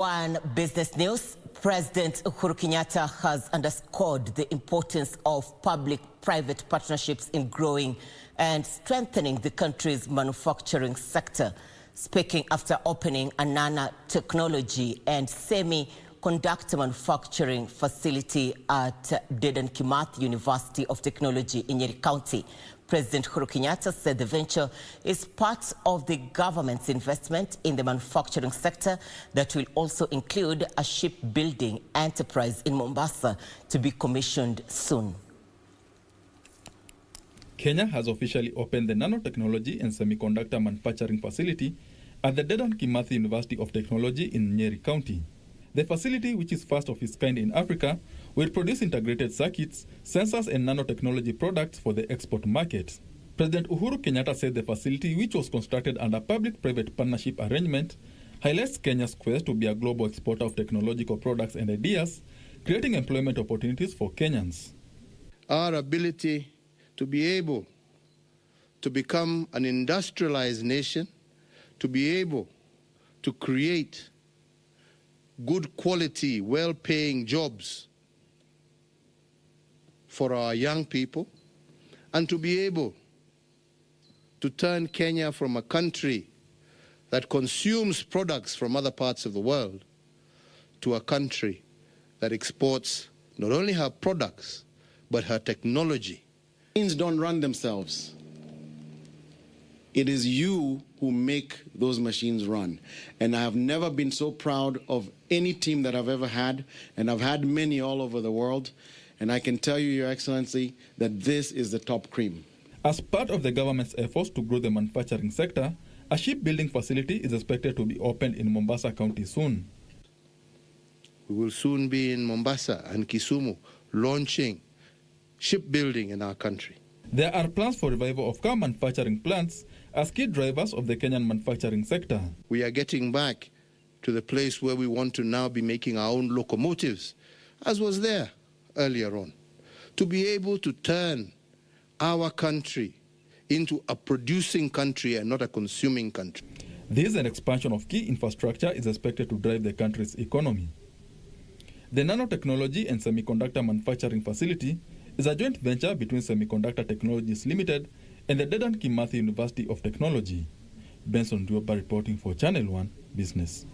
On business news, President Uhuru Kenyatta has underscored the importance of public-private partnerships in growing and strengthening the country's manufacturing sector. Speaking after opening a nanotechnology and semiconductor manufacturing facility at Dedan Kimathi University of Technology in Nyeri County, President Uhuru Kenyatta said the venture is part of the government's investment in the manufacturing sector that will also include a shipbuilding enterprise in Mombasa to be commissioned soon. Kenya has officially opened the nanotechnology and semiconductor manufacturing facility at the Dedan Kimathi University of Technology in Nyeri County. The facility, which is first of its kind in Africa, will produce integrated circuits, sensors and nanotechnology products for the export market. President Uhuru Kenyatta said the facility, which was constructed under public-private partnership arrangement, highlights Kenya's quest to be a global exporter of technological products and ideas, creating employment opportunities for Kenyans. Our ability to be able to become an industrialized nation, to be able to create good quality, well-paying jobs for our young people, and to be able to turn Kenya from a country that consumes products from other parts of the world to a country that exports not only her products, but her technology. Machines don't run themselves. It is you who make those machines run. And I have never been so proud of any team that I've ever had, and I've had many all over the world. And I can tell you, Your Excellency, that this is the top cream. As part of the government's efforts to grow the manufacturing sector, a shipbuilding facility is expected to be opened in Mombasa County soon. We will soon be in Mombasa and Kisumu launching shipbuilding in our country. There are plans for revival of car manufacturing plants as key drivers of the Kenyan manufacturing sector. We are getting back to the place where we want to now be making our own locomotives, as was there earlier on, to be able to turn our country into a producing country and not a consuming country. This and expansion of key infrastructure is expected to drive the country's economy. The nanotechnology and semiconductor manufacturing facility is a joint venture between Semiconductor Technologies Limited and the Dedan Kimathi University of Technology. Benson Duoba reporting for Channel 1 Business.